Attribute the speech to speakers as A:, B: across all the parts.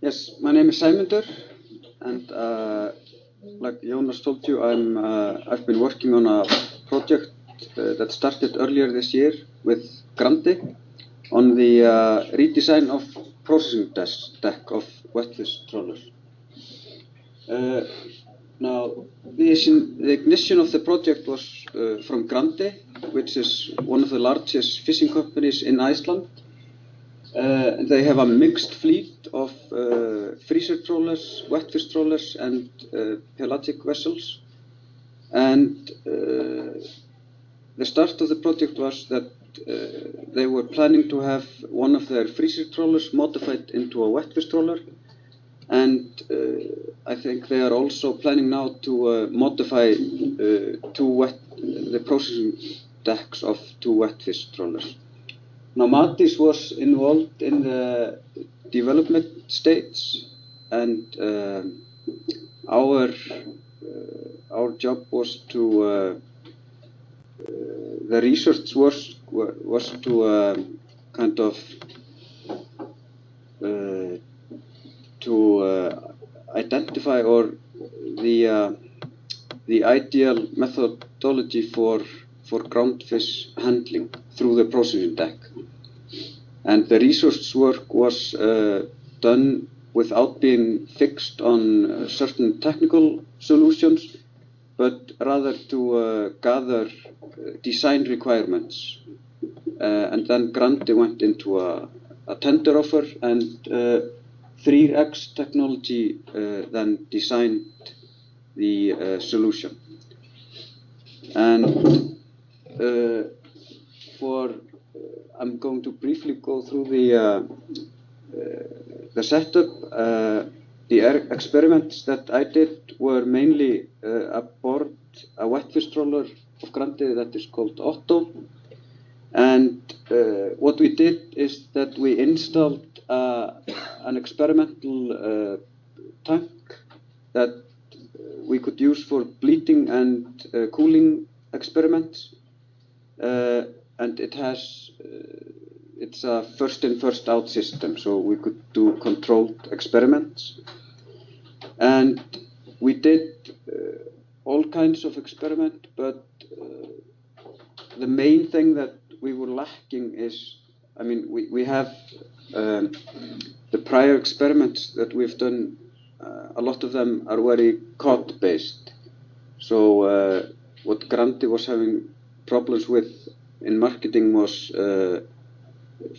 A: Yes, my name is Sæmundur, and like Jonas told you, I've been working on a project that started earlier this year with Grandi on the redesign of processing deck of wetfish trawlers. Now, the ignition of the project was from Grandi, which is one of the largest fishing companies in Iceland. They have a mixed fleet of freezer trawlers, wetfish trawlers, and pelagic vessels. And the start of the project was that they were planning to have one of their freezer trawlers modified into a wetfish trawler. And I think they are also planning now to modify the processing decks of two wetfish trawlers. Now, Matís was involved in the development stage, and our job was to the research was to kind of identify or the ideal methodology for groundfish handling through the processing deck. And the research work was done without being fixed on certain technical solutions, but rather to gather design requirements. And then Grandi went into a tender offer, and 3X technology then designed the solution. And I'm going to briefly go through the setup. The experiments that I did were mainly aboard a wetfish trawler of Grandi that is called Otto. And what we did is that we installed an experimental tank that we could use for bleeding and cooling experiments. And it's a first in, first out system, so we could do controlled experiments. And we did all kinds of experiment, but the main thing that we were lacking is, I mean, we have the prior experiments that we've done, a lot of them are very cod-based. So what Grandi was having problems with in marketing was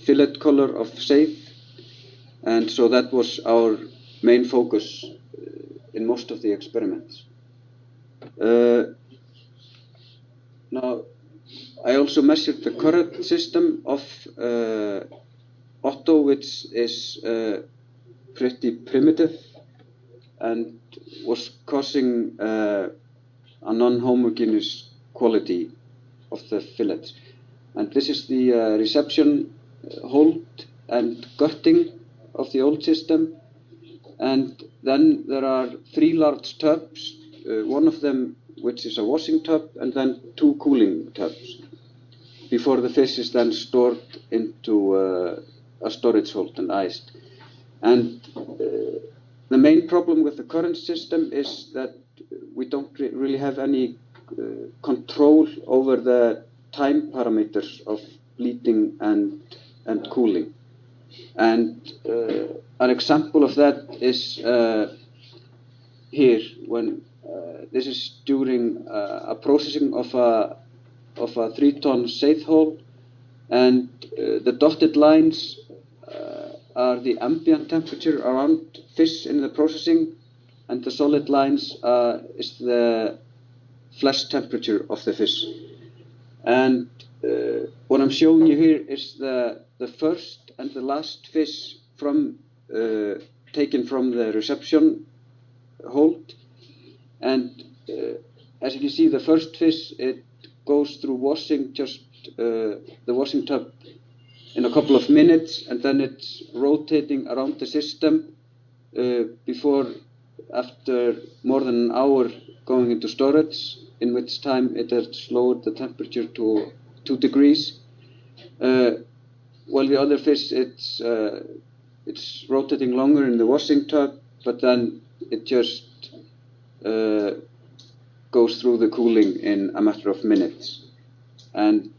A: fillet color of safe, and so that was our main focus in most of the experiments. Now, I also measured the current system of Otto, which is pretty primitive and was causing a non-homogeneous quality of the fillets. And this is the reception hold and gutting of the old system. And then there are 3 large tubs, one of them which is a washing tub, and then 2 cooling tubs, before the fish is then stored into a storage hold and iced. And the main problem with the current system is that we don't really have any control over the time parameters of bleeding and cooling. And an example of that is here, when this is during a processing of a 3-ton safe hull, and the dotted lines are the ambient temperature around fish in the processing, and the solid lines is the flesh temperature of the fish. And what I'm showing you here is the first and the last fish from taken from the reception hold. And as you can see, the first fish, it goes through washing, just the washing tub in a couple of minutes, and then it's rotating around the system before, after more than an hour, going into storage, in which time it has lowered the temperature to 2 degrees. While the other fish, it's it's rotating longer in the washing tub, but then it just goes through the cooling in a matter of minutes. And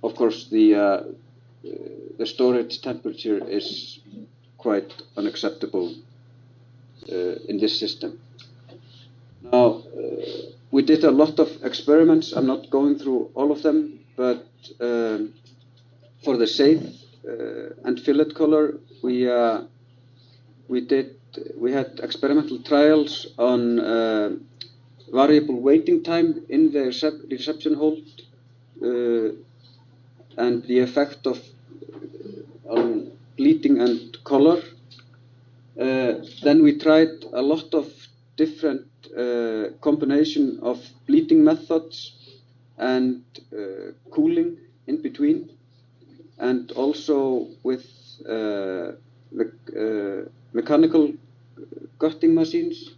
A: of course, the storage temperature is quite unacceptable in this system. Now, we did a lot of experiments. I'm not going through all of them, but for the safe and fillet color, we had experimental trials on variable waiting time in the reception hold and the effect of on bleeding and color. Then we tried a lot of different combination of bleeding methods and cooling in between, and also with mechanical gutting machines,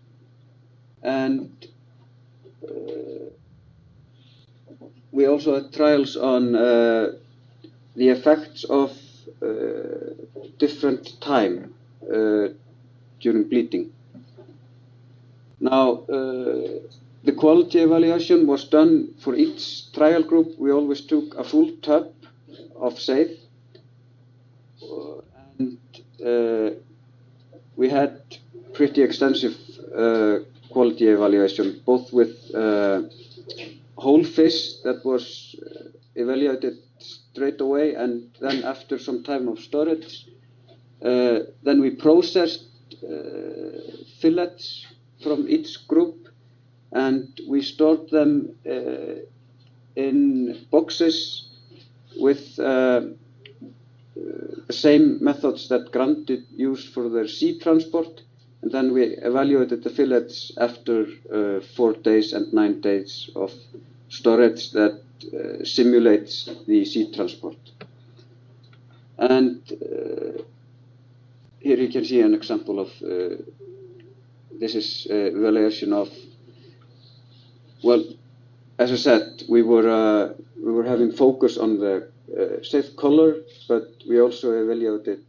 A: and we also had trials on the effects of different time during bleeding. Now, the quality evaluation was done for each trial group. We always took a full tub of safe, and we had pretty extensive quality evaluation, both with whole fish that was evaluated straight away, and then after some time of storage. Then we processed fillets from each group, and we stored them in boxes with the same methods that Grandi used for their sea transport, and then we evaluated the fillets after 4 days and 9 days of storage that simulates the sea transport. And here you can see an example of this is evaluation of, well, as I said, we were having focus on the safe color, but we also evaluated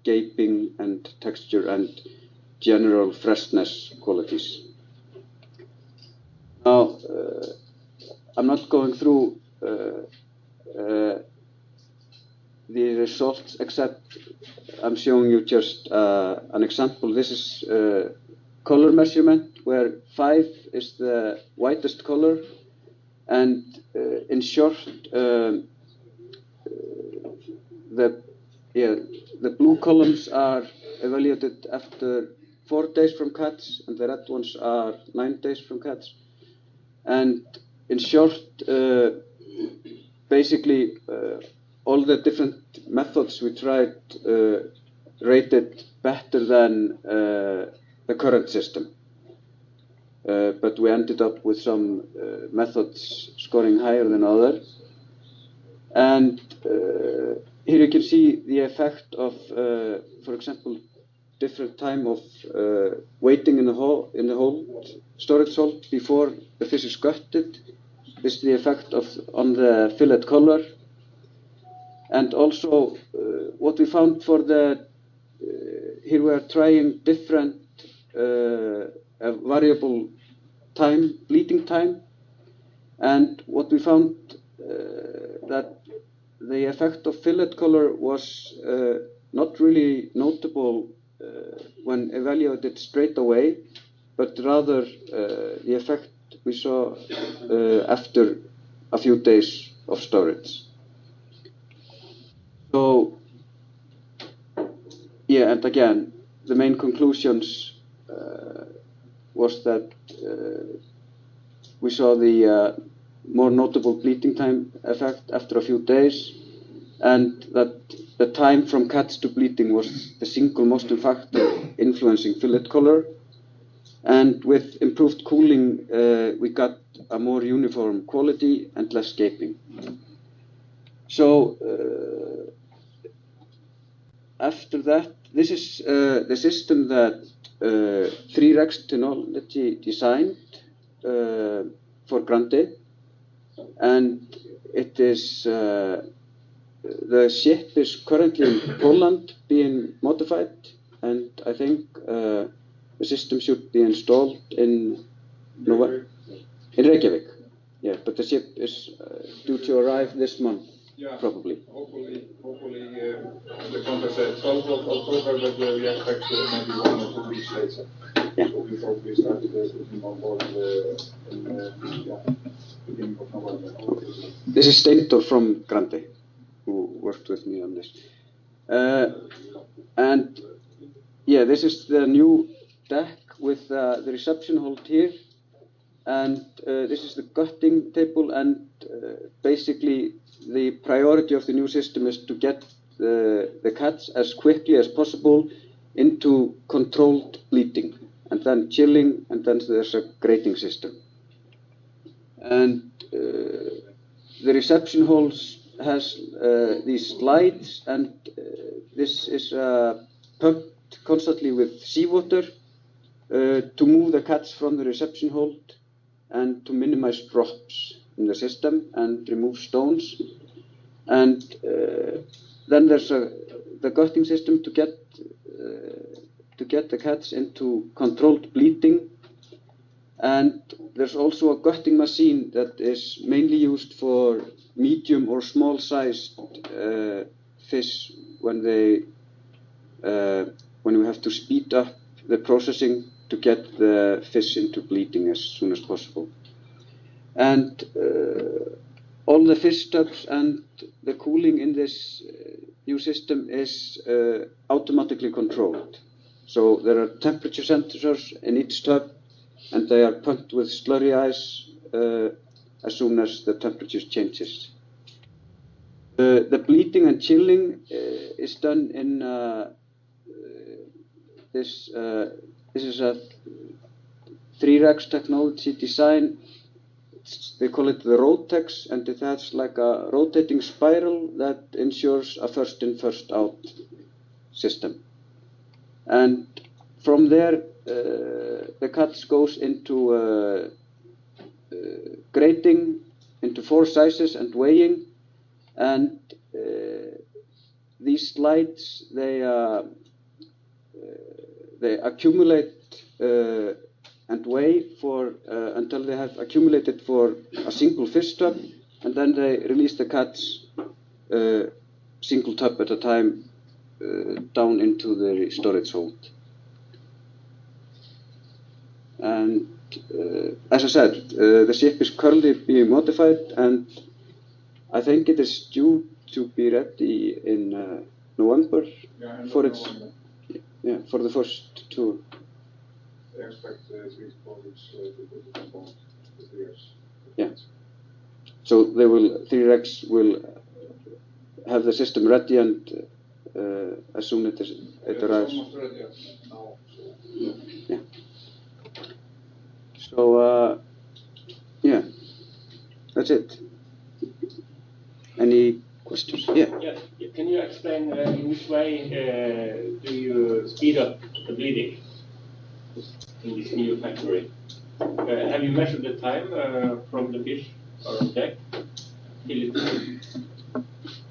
A: gaping and texture and general freshness qualities. Now, I'm not going through the results, except I'm showing you just an example. This is color measurement, where 5 is the whitest color, and in short, the blue columns are evaluated after 4 days from catch, and the red ones are 9 days from catch. And in short, basically, all the different methods we tried rated better than the current system. But we ended up with some methods scoring higher than others. And here you can see the effect of, for example, different time of waiting in the hold, storage hold before the fish is gutted. This is the effect on the fillet color. And also what we found for the, here we are trying different variable time, bleeding time. And what we found that the effect of fillet color was not really notable when evaluated straight away, but rather the effect we saw after a few days of storage. So, yeah, and again, the main conclusions was that we saw the more notable bleeding time effect after a few days, and that the time from catch to bleeding was the single most factor influencing fillet color. And with improved cooling, we got a more uniform quality and less gaping. So after that, this is the system that 3Rex Technology designed for Grandi, and it is the ship is currently in Poland being modified, and I think the system should be installed in Reykjavík. Yeah, but the ship is due to arrive this month, probably.
B: Hopefully, the contract said 12th of October, but we expect maybe 1 or 2 weeks later.
A: Yeah.
B: So we probably start putting on board in beginning of November.
A: This is Sæmundur from Grandi, who worked with me on this. And yeah, this is the new deck with the reception hold here. And this is the gutting table, and basically the priority of the new system is to get the cats as quickly as possible into controlled bleeding, and then chilling, and then there's a grading system. And the reception holes has these slides, and this is pumped constantly with seawater to move the cats from the reception hold and to minimize drops in the system and remove stones. And then there's the gutting system to get the cats into controlled bleeding. And there's also a gutting machine that is mainly used for medium or small sized fish when we have to speed up the processing to get the fish into bleeding as soon as possible. And all the fish tubs and the cooling in this new system is automatically controlled. So there are temperature sensors in each tub, and they are pumped with slurry ice as soon as the temperature changes. The bleeding and chilling is done in this is a 3-rex technology design. They call it the Rotex, and it has like a rotating spiral that ensures a first in, first out system. And from there, the cuts goes into grading into 4 sizes and weighing. And these slides, they accumulate and weigh for until they have accumulated for a single fish tub, and then they release the cats single tub at a time down into the storage hold. And as I said, the ship is currently being modified, and I think it is due to be ready in November for its for the first tour.
B: They expect 3-4 weeks to put it on board with the years.
A: Yeah. So they will 3-rex will have the system ready, and as soon as it arrives.
B: It's almost ready now.
A: Yeah. So yeah, that's it. Any questions? Yeah.
C: Yes. Can you explain in which way do you speed up the bleeding in this new factory? Have you measured the time from the fish or on deck till it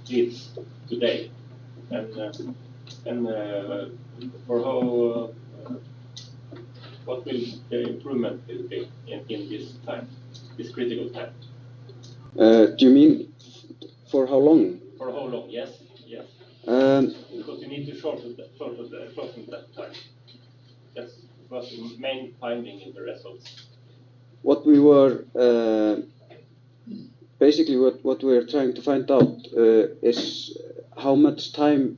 C: bleeds today? And for how what will the improvement will be in this time, this critical time?
A: Do you mean for how long?
C: For how long? Yes, yes. Because you need to shorten that time. That's was the main finding in the results.
A: What we were basically what we are trying to find out is how much time,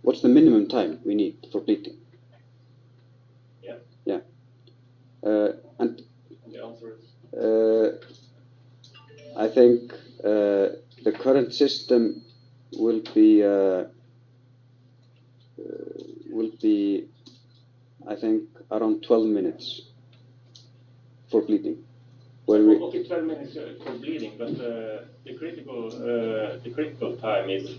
A: what's the minimum time we need for bleeding.
C: Yeah.
A: Yeah. And
C: the answer is?
A: I think the current system will be I think around 12 minutes for bleeding.
C: Okay, 12 minutes for bleeding, but the critical time is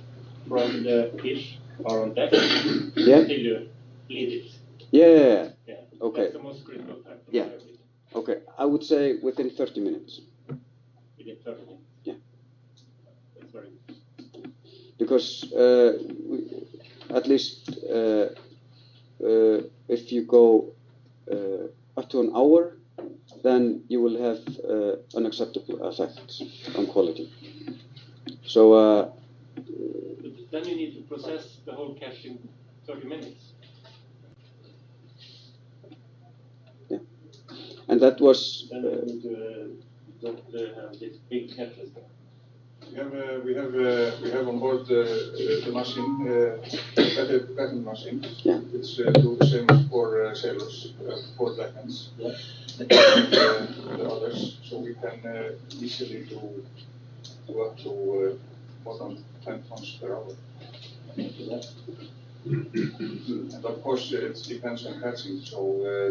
C: from the fish or on deck until you bleed it.
A: Yeah.
C: Yeah.
A: Okay.
C: That's the most critical time.
A: Yeah. Okay. I would say within 30 minutes.
C: Within 30 minutes.
A: Yeah.
C: That's very good.
A: because at least if you go up to an hour, then you will have unacceptable effects on quality. So
C: then you need to process the whole catch in 30 minutes.
A: yeah, and that was.
C: Then we need to don't have these big catches.
B: We have on board the machine, cutting machine.
A: Yeah.
B: It's do the same for sailors, for deckhands,
C: Yeah.
B: and the others. So we can easily do up to more than 10 tons per hour. And of course, it depends on catching. So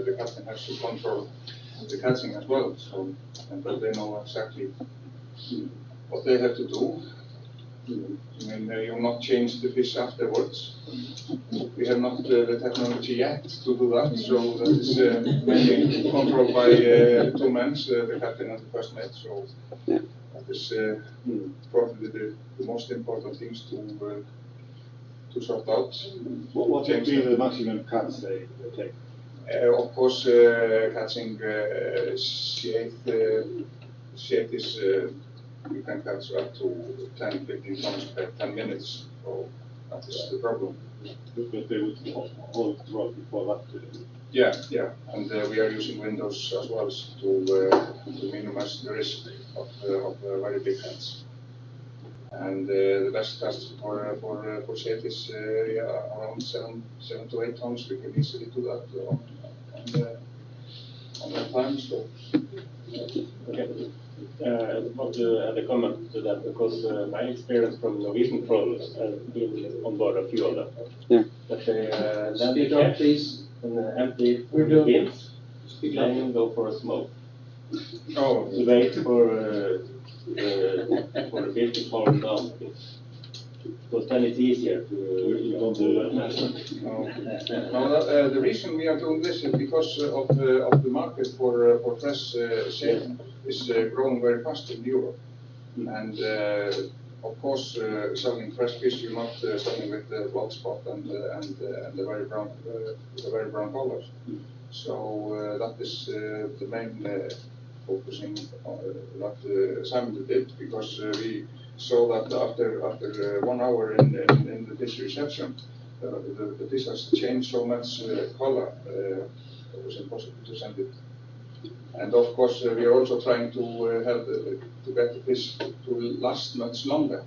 B: the captain has to control the catching as well. So and that they know exactly what they have to do. I mean, you will not change the fish afterwards. We have not the technology yet to do that, so that is mainly controlled by 2 men, the captain and the first mate. So
A: yeah.
B: that is probably the most important things to sort out.
D: What would be the maximum cuts they take?
B: Of course, catching shade is. You can catch up to 10, 15 tons per 10 minutes, so that is the problem.
D: But they would hold rod before that.
B: Yeah, and we are using windows as well to minimize the risk of very big cats. And the best catch for shade is around 7 to 8 tons. We can easily do that on that time. So.
C: Okay. I want to add a comment to that because my experience from Norwegian trawlers has been on board a few of them.
A: Yeah.
C: That they land the catch and empty the bins, then go for a smoke.
B: Oh,
C: To wait for the fish to fall down. Because then it's easier to don't do that.
B: No, the reason we are doing this is because of the market for fresh shade is growing very fast in Europe, and of course selling fresh fish you're not selling with the blood spot and the very brown colors. So that is the main focusing on what Sæmundur did, because we saw that after 1 hour in the fish reception, the fish has changed so much color, it was impossible to send it. And of course, we are also trying to get the fish to last much longer.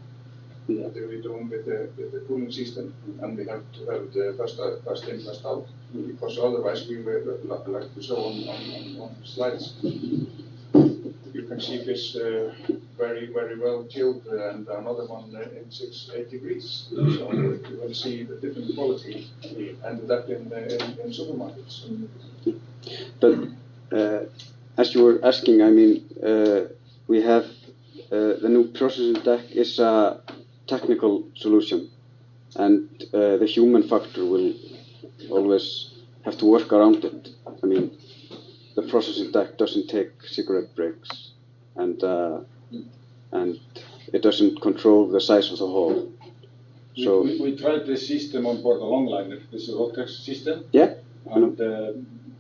A: Yeah.
B: That we're doing with the cooling system, and we have to have the first in, first out, because otherwise we will like to show on slides. You can see fish very well chilled, and another one in 6-8 degrees. So you will see the different quality, and that in supermarkets.
A: But as you were asking, I mean, we have the new processing deck is a technical solution, and the human factor will always have to work around it. I mean, the processing deck doesn't take cigarette breaks, and it doesn't control the size of the hole. So
D: we tried the system on board the longliner. This is a Rotex system.
A: yeah,
D: And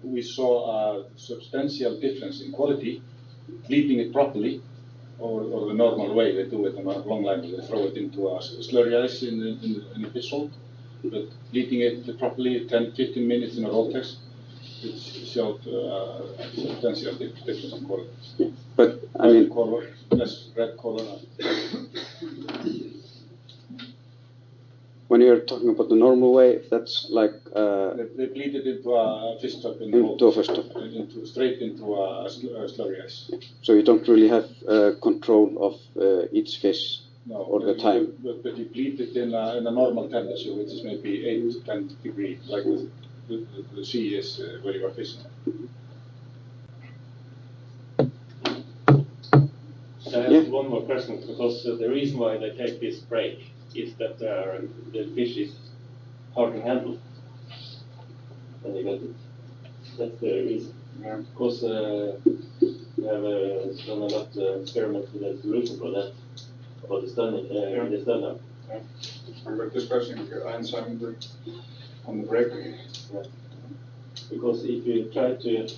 D: we saw a substantial difference in quality, bleeding it properly, or the normal way they do it on a longliner. They throw it into a slurry ice in a fish hold, but bleeding it properly 10-15 minutes in a Rotex, it showed a substantial difference in quality.
A: yeah. But I mean,
D: color, less red color.
A: when you're talking about the normal way, that's like
D: They bleed it into a fish tub
A: into a fish tub.
D: Straight into a slurry ice.
A: So you don't really have control of each fish all the time.
D: But you bleed it in a normal temperature, which is maybe 8 to 10 degrees, like the sea is where you are fishing.
C: I have one more question, because the reason why they take this break is that the fish is hard to handle when you get it. That's the reason.
B: Yeah.
C: Because we have done a lot of experiments with a solution for that, about the stunning, the stand-up.
B: We were discussing and Sæmundur on the break.
C: Because if you try to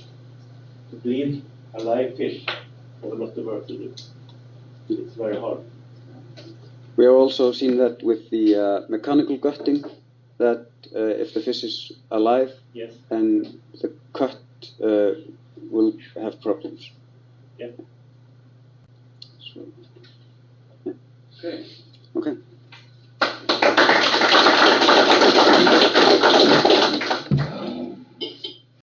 C: bleed a live fish, you have a lot of work to do. It's very hard.
A: We have also seen that with the mechanical gutting, that if the fish is alive,
C: Yes.
A: and the cut will have problems.
C: Yeah.
A: So, yeah.
B: Okay.
A: Okay.